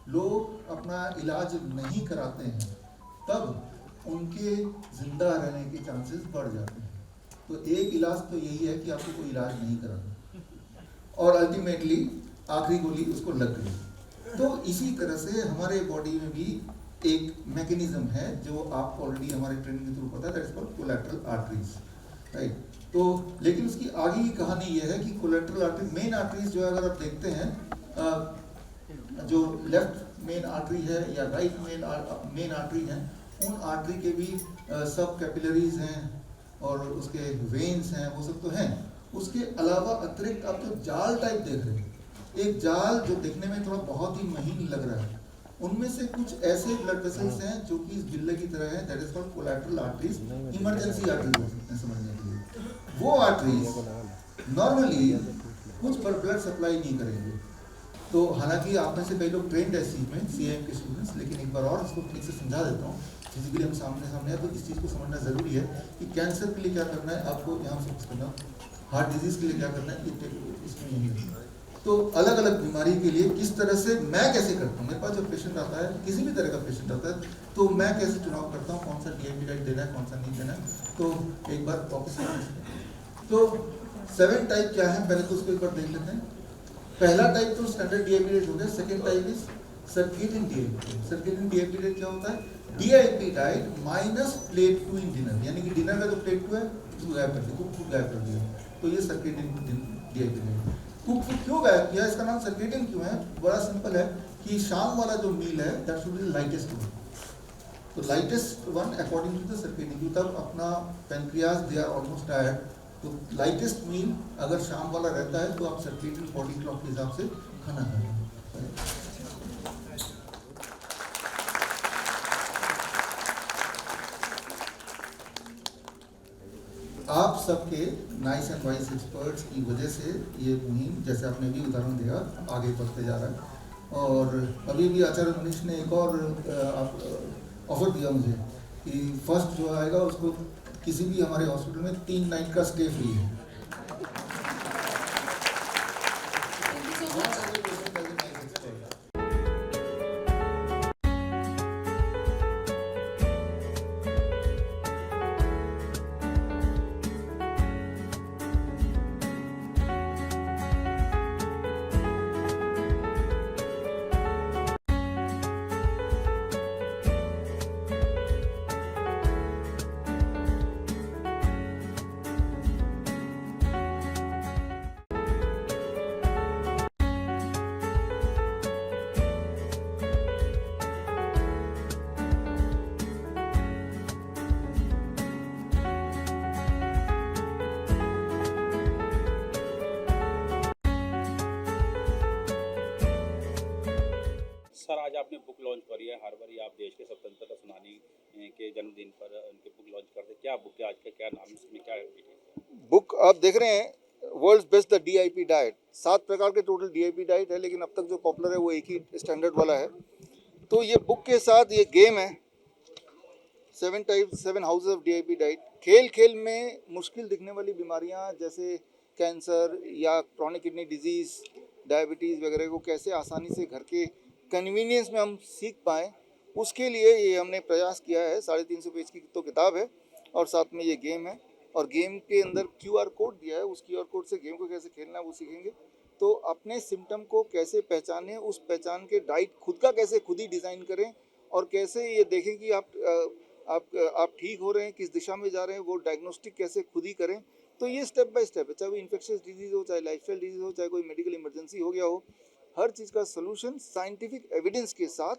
लोग अपना इलाज नहीं कराते हैं तब उनके ज़िंदा रहने के चांसेस बढ़ जाते हैं। तो एक इलाज तो यही है कि आपको कोई इलाज नहीं कराना, और अल्टीमेटली आखिरी गोली उसको लग गई। तो इसी तरह से हमारे बॉडी में भी एक मैकेनिज्म है जो आपको ऑलरेडी हमारे ट्रेनिंग के थ्रू पता है, that is called collateral arteries, right. तो लेकिन उसकी आगे की कहानी यह है कि कोलैटरल आर्टरी, मेन आर्टरीज जो है अगर आप देखते हैं, जो लेफ्ट मेन आर्टरी है या राइट मेन आर्टरी है, उन आर्टरी के भी सब कैपिलरीज हैं और उसके वेन्स हैं, वो सब तो हैं। उसके अलावा अतिरिक्त आप जो जाल टाइप देख रहे हैं, एक जाल जो देखने में थोड़ा बहुत ही महीन लग रहा है, उनमें से कुछ ऐसे ब्लड वेसल्स हैं जो कि इस बिल्ले की तरह है, that is called collateral arteries, emergency arteries हो सकते हैं समझने के लिए। वो आर्टरीज नॉर्मली कुछ पर ब्लड सप्लाई नहीं करेंगे। तो हालांकि आप में से कई लोग ट्रेंड है इस चीज़ में, सीएम के स्टूडेंट्स, लेकिन एक बार और इसको ठीक से समझा देता हूँ। फिजिकली हम सामने सामने है तो इस चीज़ को समझना ज़रूरी है कि कैंसर के लिए क्या करना है आपको यहाँ फोकस करना, हार्ट डिजीज़ के लिए क्या करना है इसमें नहीं है। तो अलग अलग बीमारी के लिए किस तरह से मैं कैसे करता हूँ, मेरे पास जब पेशेंट आता है, किसी भी तरह का पेशेंट आता है, तो मैं कैसे चुनाव करता हूँ कौन सा डीआईपी डाइट देना है कौन सा नहीं देना है। तो एक बार वापस तो 7 टाइप क्या है पहले तो उसको एक बार देख लेते हैं। पहला टाइप तो स्टैंडर्ड डीआईपी डाइट हो गया। Second type is circadian DIP. Circadian DIP diet क्या होता है? DIP diet minus plate 2 in dinner, यानी कि डिनर का जो प्लेट 2 है उसको गायब कर दिया, कुक फूड गायब कर दिया, तो ये circadian DIP diet. Cook food क्यों गायब किया, इसका नाम सर्केडियन क्यों है? बड़ा सिंपल है कि शाम वाला जो मील है that should be lightest one. तो lightest one according to the circadian, तब अपना pancreas they are almost tired, तो लाइटेस्ट मील अगर शाम वाला रहता है तो आप सर्केडियन बॉडी क्लॉक के हिसाब से खाना खाएं। आप सबके नाइस एंड वाइस एक्सपर्ट्स की वजह से ये मुहिम, जैसे आपने भी उदाहरण दिया, आगे बढ़ते जा रहा है। और अभी भी आचार्य मनीष ने एक और ऑफर दिया मुझे कि फर्स्ट जो आएगा उसको किसी भी हमारे हॉस्पिटल में 3 नाइट का स्टे फ्री है। सर, आज आपने बुक लॉन्च करी है। हर बार आप देश के स्वतंत्रता सेनानी के जन्मदिन पर उनके बुक लॉन्च करते हैं। क्या बुक है आज का, क्या नाम है, इसमें क्या डिटेल्स है? बुक आप देख रहे हैं, world's best the DIP diet. 7 प्रकार के टोटल डीआईपी डाइट है, लेकिन अब तक जो पॉपुलर है वो एक ही स्टैंडर्ड वाला है। तो ये बुक के साथ ये गेम है, 7 हाउसेज ऑफ डीआईपी डाइट। खेल खेल में मुश्किल दिखने वाली बीमारियां जैसे कैंसर या क्रॉनिक किडनी डिजीज़, डायबिटीज़ वगैरह को कैसे आसानी से घर के कन्वीनियंस में हम सीख पाएँ, उसके लिए ये हमने प्रयास किया है। 350 पेज की तो किताब है और साथ में ये गेम है, और गेम के अंदर क्यूआर कोड दिया है। उस क्यूआर कोड से गेम को कैसे खेलना है वो सीखेंगे। तो अपने सिम्टम को कैसे पहचानें, उस पहचान के डाइट खुद का कैसे खुद ही डिज़ाइन करें, और कैसे ये देखें कि आप ठीक हो रहे हैं, किस दिशा में जा रहे हैं, वो डायग्नोस्टिक कैसे खुद ही करें। तो ये स्टेप बाय स्टेप है, चाहे वो इन्फेक्शियस डिजीज़ हो, चाहे लाइफस्टाइल डिजीज़ हो, चाहे कोई मेडिकल इमरजेंसी हो गया हो, हर चीज़ का सोल्यूशन साइंटिफिक एविडेंस के साथ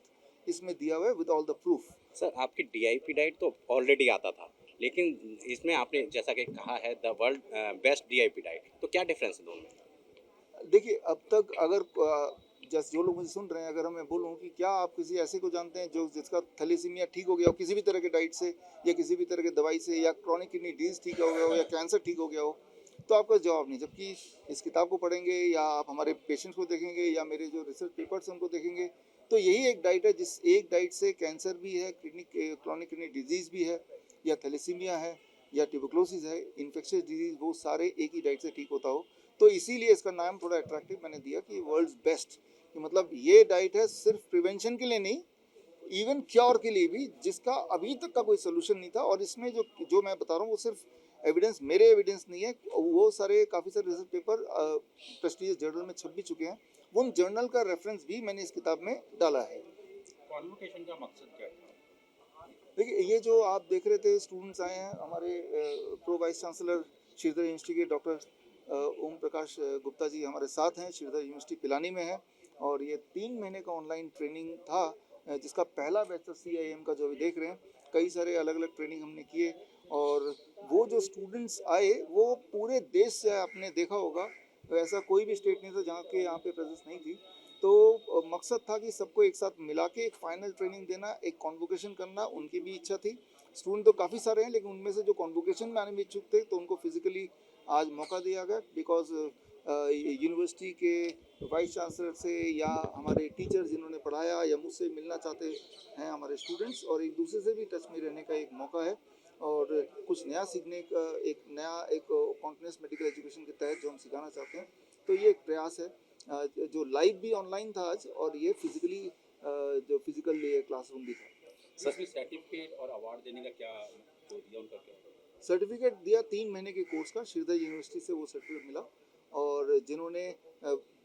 इसमें दिया हुआ है with all the proof. Sir, आपकी डीआईपी डाइट तो ऑलरेडी आता था, लेकिन इसमें आपने जैसा कि कहा है the world best DIP diet, तो क्या डिफरेंस है दोनों में? देखिए, अब तक अगर जैसे जो लोग मुझे सुन रहे हैं, अगर मैं बोलूं कि क्या आप किसी ऐसे को जानते हैं जो जिसका थैलेसीमिया ठीक हो गया हो किसी भी तरह के डाइट से, या किसी भी तरह के दवाई से, या क्रॉनिक किडनी डिजीज ठीक हो गया हो, या कैंसर ठीक हो गया हो, तो आपका जवाब नहीं। जबकि इस किताब को पढ़ेंगे, या आप हमारे पेशेंट्स को देखेंगे, या मेरे जो रिसर्च पेपर्स हैं उनको देखेंगे, तो यही एक डाइट है जिस एक डाइट से कैंसर भी है, क्रॉनिक किडनी डिजीज़ भी है, या थैलेसीमिया है, या ट्यूबरक्लोसिस है, इन्फेक्शियस डिजीज़, वो सारे एक ही डाइट से ठीक होता हो। तो इसीलिए इसका नाम थोड़ा अट्रैक्टिव मैंने दिया कि वर्ल्ड्स बेस्ट, कि मतलब ये डाइट है सिर्फ प्रिवेंशन के लिए नहीं, इवन क्योर के लिए भी, जिसका अभी तक का कोई सोल्यूशन नहीं था। और इसमें जो मैं बता रहा हूँ वो सिर्फ एविडेंस, मेरे एविडेंस नहीं है, वो सारे काफ़ी सारे रिसर्च पेपर प्रेस्टीजियस जर्नल में छप भी चुके हैं। उन जर्नल का रेफरेंस भी मैंने इस किताब में डाला है। कॉन्वोकेशन का मकसद क्या था? देखिए, ये जो आप देख रहे थे स्टूडेंट्स आए हैं, हमारे pro vice chancellor Shridhar university के डॉक्टर ओम प्रकाश गुप्ता जी हमारे साथ हैं, श्रीधर यूनिवर्सिटी पिलानी में है। और ये 3 महीने का ऑनलाइन ट्रेनिंग था, जिसका पहला बैच CIM का जो अभी देख रहे हैं। कई सारे अलग अलग ट्रेनिंग हमने किए, और वो जो स्टूडेंट्स आए वो पूरे देश से आए। आपने देखा होगा ऐसा कोई भी स्टेट नहीं था जहाँ के यहाँ पे प्रेजेंस नहीं थी। तो मकसद था कि सबको एक साथ मिला के एक फाइनल ट्रेनिंग देना, एक कॉन्वोकेशन करना। उनकी भी इच्छा थी। स्टूडेंट तो काफ़ी सारे हैं, लेकिन उनमें से जो कॉन्वोकेशन में आने में इच्छुक थे तो उनको फिजिकली आज मौका दिया गया, बिकॉज यूनिवर्सिटी के वाइस चांसलर से या हमारे टीचर जिन्होंने पढ़ाया या मुझसे मिलना चाहते हैं हमारे स्टूडेंट्स, और एक दूसरे से भी टच में रहने का एक मौका है। और कुछ नया सीखने का एक कॉन्टिन्यूस मेडिकल एजुकेशन के तहत जो हम सिखाना चाहते हैं, तो ये एक प्रयास है। जो लाइव भी ऑनलाइन था आज, और ये फिजिकली जो फिजिकल क्लासरूम भी था। सर सर्टिफिकेट और अवार्ड देने का क्या जो दिया उनका क्या? सर्टिफिकेट दिया 3 महीने के कोर्स का, श्रीधर यूनिवर्सिटी से वो सर्टिफिकेट मिला। और जिन्होंने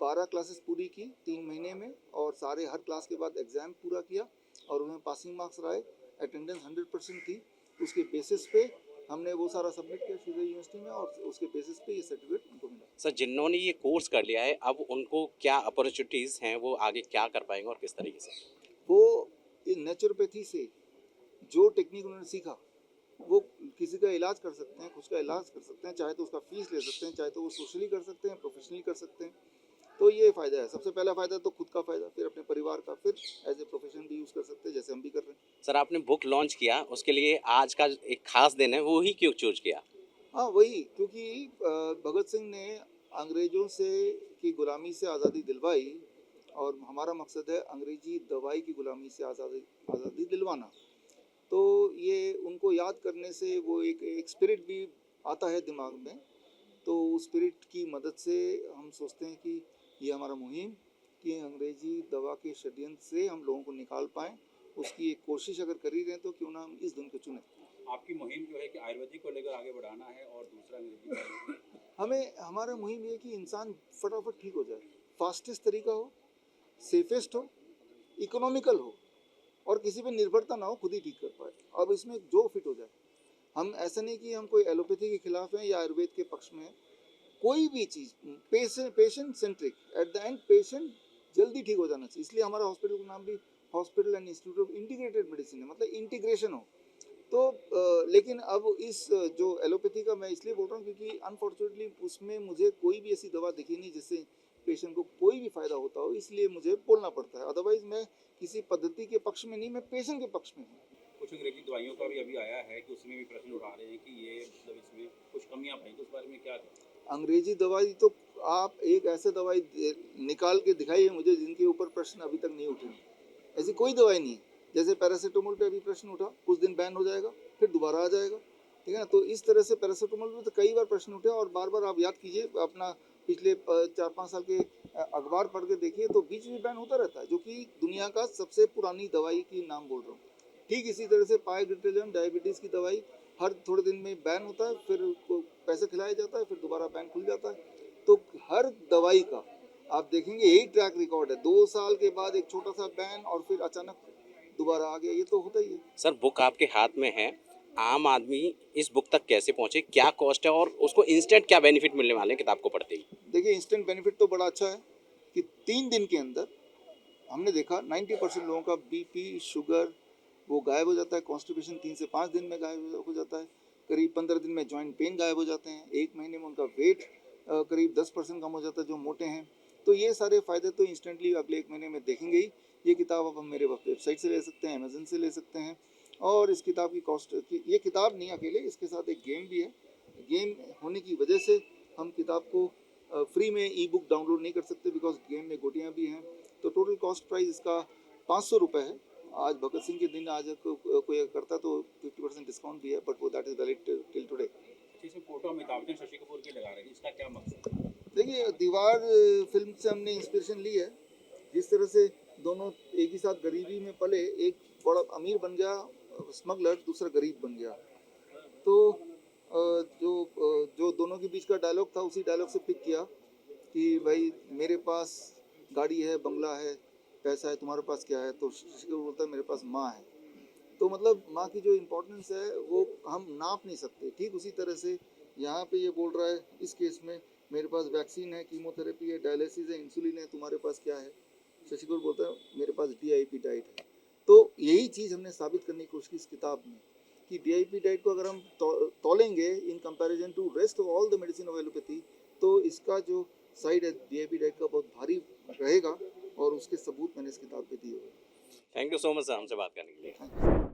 12 क्लासेस पूरी की 3 महीने में, और सारे हर क्लास के बाद एग्ज़ाम पूरा किया, और उन्हें पासिंग मार्क्स रहे, अटेंडेंस 100% थी, उसके बेसिस पे हमने वो सारा सबमिट किया श्रीधर यूनिवर्सिटी में, और उसके बेसिस पे ये सर्टिफिकेट उनको मिला। सर, जिन्होंने ये कोर्स कर लिया है अब उनको क्या अपॉर्चुनिटीज़ हैं, वो आगे क्या कर पाएंगे और किस तरीके से? वो इस नेचुरोपैथी से जो टेक्निक उन्होंने सीखा, वो किसी का इलाज कर सकते हैं, खुद का इलाज कर सकते हैं, चाहे तो उसका फीस ले सकते हैं, चाहे तो वो सोशली कर सकते हैं, प्रोफेशनली कर सकते हैं। तो ये फ़ायदा है। सबसे पहला फ़ायदा तो खुद का फ़ायदा, फिर अपने परिवार का, फिर एज ए प्रोफेशन भी यूज़ कर सकते हैं, जैसे हम भी कर रहे हैं। सर, आपने बुक लॉन्च किया, उसके लिए आज का एक खास दिन है, वो ही क्यों चूज किया? हाँ, वही, क्योंकि भगत सिंह ने अंग्रेज़ों से की गुलामी से आज़ादी दिलवाई, और हमारा मकसद है अंग्रेजी दवाई की गुलामी से आज़ादी दिलवाना। तो ये उनको याद करने से वो एक स्पिरिट भी आता है दिमाग में। तो उस स्पिरिट की मदद से हम सोचते हैं कि ये हमारा मुहिम कि अंग्रेजी दवा के षड्यंत्र से हम लोगों को निकाल पाएँ, उसकी एक कोशिश अगर कर ही रहे हैं तो क्यों ना हम इस दिन को चुनें। आपकी मुहिम जो है कि आयुर्वेदिक को लेकर आगे बढ़ाना है और दूसरा अंग्रेजी हमारा मुहिम ये है कि इंसान फटाफट ठीक हो जाए, फास्टेस्ट तरीका हो, सेफेस्ट हो, इकोनॉमिकल हो, और किसी पे निर्भरता ना हो, खुद ही ठीक कर पाए। अब इसमें जो फिट हो जाए। हम ऐसा नहीं कि हम कोई एलोपैथी के खिलाफ हैं या आयुर्वेद के पक्ष में हैं। कोई भी चीज़ patient centric, at the end patient जल्दी ठीक हो जाना चाहिए। इसलिए हमारा हॉस्पिटल का नाम भी hospital and institute of integrated medicine है, मतलब इंटीग्रेशन हो। तो लेकिन अब इस जो एलोपैथी का मैं इसलिए बोल रहा हूँ क्योंकि अनफॉर्चुनेटली उसमें मुझे कोई भी ऐसी दवा दिखी नहीं जिससे पेशेंट को कोई भी फ़ायदा होता हो, इसलिए मुझे बोलना पड़ता है। अदरवाइज़ मैं किसी पद्धति के पक्ष में नहीं, मैं पेशेंट के पक्ष में हूँ। कुछ अंग्रेजी दवाइयों का भी अभी आया है कि उसमें भी प्रश्न उठा रहे हैं कि ये मतलब इसमें कुछ कमियां पाई, तो उस बारे में क्या? अंग्रेजी दवाई तो आप एक ऐसे दवाई निकाल के दिखाइए मुझे जिनके ऊपर प्रश्न अभी तक नहीं उठे। ऐसी कोई दवाई नहीं है। जैसे पैरासीटामोल पे अभी प्रश्न उठा, कुछ दिन बैन हो जाएगा, फिर दोबारा आ जाएगा, ठीक है ना। तो इस तरह से पैरासीटामोल पे तो कई बार प्रश्न उठे, और बार बार आप याद कीजिए अपना पिछले 4-5 साल के अखबार पढ़ के देखिए, तो बीच में बैन होता रहता है, जो कि दुनिया का सबसे पुरानी दवाई की नाम बोल रहा हूँ। ठीक इसी तरह से पायग्लिटिजम डायबिटीज़ की दवाई हर थोड़े दिन में बैन होता है, फिर पैसे खिलाया जाता है, फिर दोबारा बैन खुल जाता है। तो हर दवाई का आप देखेंगे यही ट्रैक रिकॉर्ड है, 2 साल के बाद एक छोटा सा बैन, और फिर अचानक दोबारा आ गया। ये तो होता ही है। सर, बुक आपके हाथ में है, आम आदमी इस बुक तक कैसे पहुंचे, क्या कॉस्ट है और उसको इंस्टेंट क्या बेनिफिट मिलने वाले हैं किताब को पढ़ते ही? देखिए, इंस्टेंट बेनिफिट तो बड़ा अच्छा है कि 3 दिन के अंदर हमने देखा 90% लोगों का बीपी, शुगर वो गायब हो जाता है। कॉन्स्टिपेशन 3 से 5 दिन में गायब हो जाता है। करीब 15 दिन में जॉइंट पेन गायब हो जाते हैं। 1 महीने में उनका वेट करीब 10% कम हो जाता है जो मोटे हैं। तो ये सारे फ़ायदे तो इंस्टेंटली अगले 1 महीने में देखेंगे ही। ये किताब अब हम मेरे वेबसाइट से ले सकते हैं, अमेजन से ले सकते हैं। और इस किताब की कॉस्ट, ये किताब नहीं अकेले, इसके साथ एक गेम भी है। गेम होने की वजह से हम किताब को फ्री में ई बुक डाउनलोड नहीं कर सकते, बिकॉज गेम में गोटियाँ भी हैं। तो टोटल कॉस्ट प्राइस इसका 500 रुपये है। आज भगत सिंह के दिन आज कोई करता तो 50% डिस्काउंट भी है, बट वो that is valid till today. इसमें फोटो अमिताभ बच्चन शशि कपूर की लगा रहे हैं, इसका क्या मकसद है? देखिए, दीवार फिल्म से हमने इंस्पिरेशन ली है। जिस तरह से दोनों एक ही साथ गरीबी में पले, एक बड़ा अमीर बन गया स्मगलर, दूसरा गरीब बन गया, तो जो दोनों के बीच का डायलॉग था उसी डायलॉग से पिक किया कि भाई मेरे पास गाड़ी है, बंगला है, पैसा है, तुम्हारे पास क्या है? तो शशि बोलता है मेरे पास माँ है। तो मतलब माँ की जो इम्पोर्टेंस है वो हम नाप नहीं सकते। ठीक उसी तरह से यहाँ पे ये बोल रहा है इस केस में, मेरे पास वैक्सीन है, कीमोथेरेपी है, डायलिसिस है, इंसुलिन है, तुम्हारे पास क्या है? शशि कपूर बोलता है मेरे पास DIP डाइट है। तो यही चीज़ हमने साबित करने की कोशिश की इस किताब में कि DIP डाइट को अगर हम तोलेंगे in comparison to rest of all the medicine of allopathy, तो इसका जो साइड है DIP डाइट का बहुत भारी रहेगा, और उसके सबूत मैंने इस किताब पे दिए हुए हैं। Thank you so much sir हमसे बात करने के लिए। Thank you.